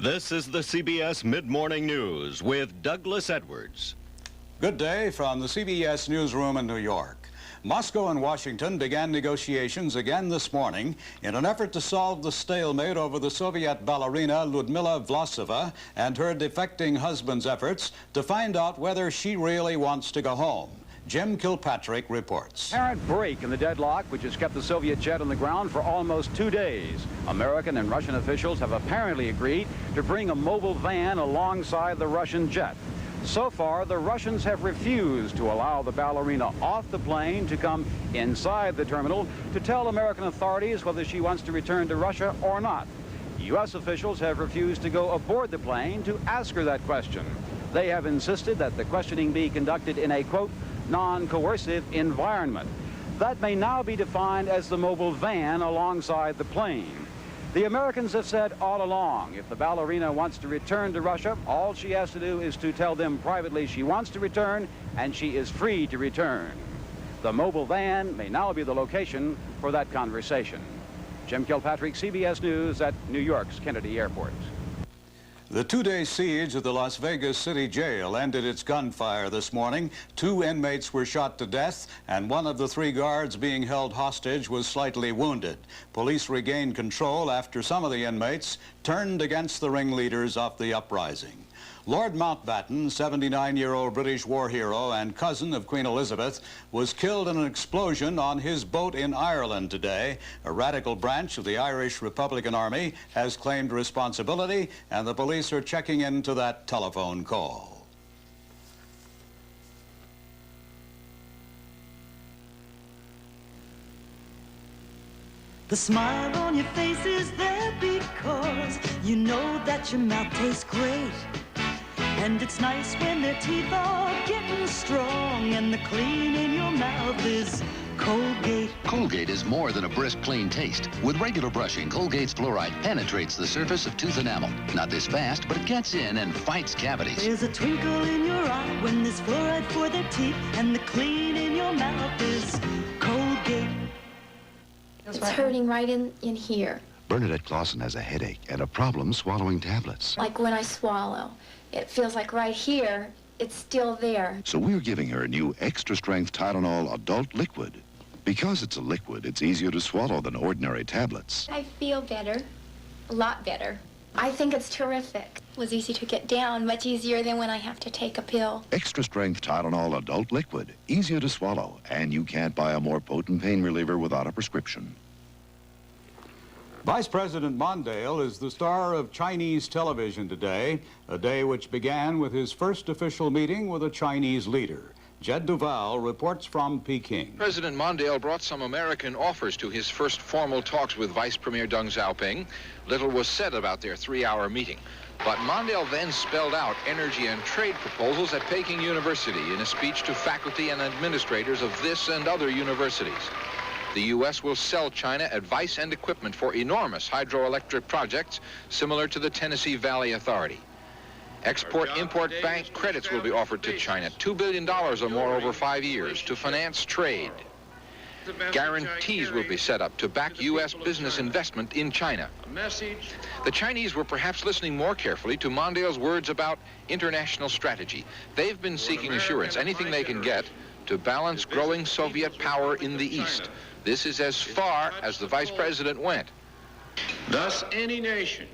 This is the CBS Mid-Morning News with Douglas Edwards. Good day from the CBS newsroom in New York. Moscow and Washington began negotiations again this morning in an effort to solve the stalemate over the Soviet ballerina Lyudmila Vlasova and her defecting husband's efforts to find out whether she really wants to go home. Jim Kilpatrick reports. Apparent break in the deadlock, which has kept the Soviet jet on the ground for almost 2 days. American and Russian officials have apparently agreed to bring a mobile van alongside the Russian jet. So far, the Russians have refused to allow the ballerina off the plane to come inside the terminal to tell American authorities whether she wants to return to Russia or not. U.S. officials have refused to go aboard the plane to ask her that question. They have insisted that the questioning be conducted in a, quote, non-coercive environment. That may now be defined as the mobile van alongside the plane. The Americans have said all along, if the ballerina wants to return to Russia, all she has to do is to tell them privately she wants to return, and she is free to return. The mobile van may now be the location for that conversation. Jim Kilpatrick, CBS News at New York's Kennedy Airport. The 2-day siege of the Las Vegas City Jail ended its gunfire this morning. 2 inmates were shot to death, and one of the 3 guards being held hostage was slightly wounded. Police regained control after some of the inmates turned against the ringleaders of the uprising. Lord Mountbatten, 79-year-old British war hero and cousin of Queen Elizabeth, was killed in an explosion on his boat in Ireland today. A radical branch of the Irish Republican Army has claimed responsibility, and the police are checking into that telephone call. The smile on your face is there because you know that your mouth tastes great. And it's nice when their teeth are getting strong and the clean in your mouth is Colgate. Colgate is more than a brisk, clean taste. With regular brushing, Colgate's fluoride penetrates the surface of tooth enamel. Not this fast, but it gets in and fights cavities. There's a twinkle in your eye when there's fluoride for their teeth, and the clean in your mouth is Colgate. It's hurting right in here. Bernadette Clausen has a headache and a problem swallowing tablets. Like when I swallow, it feels like right here, it's still there. So we're giving her a new extra-strength Tylenol adult liquid. Because it's a liquid, it's easier to swallow than ordinary tablets. I feel better, a lot better. I think it's terrific. It was easy to get down, much easier than when I have to take a pill. Extra-strength Tylenol adult liquid, easier to swallow, and you can't buy a more potent pain reliever without a prescription. Vice President Mondale is the star of Chinese television today, a day which began with his first official meeting with a Chinese leader. Jed Duval reports from Peking. President Mondale brought some American offers to his first formal talks with Vice Premier Deng Xiaoping. Little was said about their 3-hour meeting. But Mondale then spelled out energy and trade proposals at Peking University in a speech to faculty and administrators of this and other universities. The U.S. will sell China advice and equipment for enormous hydroelectric projects similar to the Tennessee Valley Authority. Export-Import Bank credits will be offered to China, $2 billion or more over 5 years, to finance trade. Guarantees will be set up to back U.S. business investment in China. The Chinese were perhaps listening more carefully to Mondale's words about international strategy. They've been seeking assurance, anything they can get, to balance growing Soviet power in the East. This is as far as the Vice President went. Thus, any nation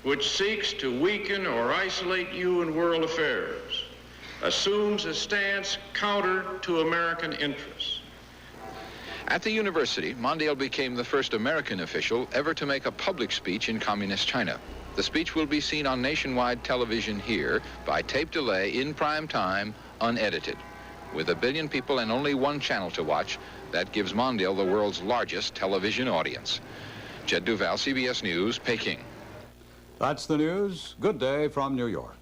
which seeks to weaken or isolate you in world affairs assumes a stance counter to American interests. At the university, Mondale became the first American official ever to make a public speech in communist China. The speech will be seen on nationwide television here by tape delay in prime time, unedited. With 1 billion people and only 1 channel to watch, that gives Mondale the world's largest television audience. Jed Duval, CBS News, Peking. That's the news. Good day from New York.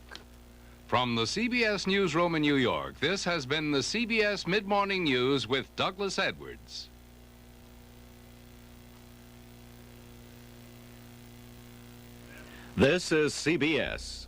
From the CBS Newsroom in New York, this has been the CBS Mid-Morning News with Douglas Edwards. This is CBS.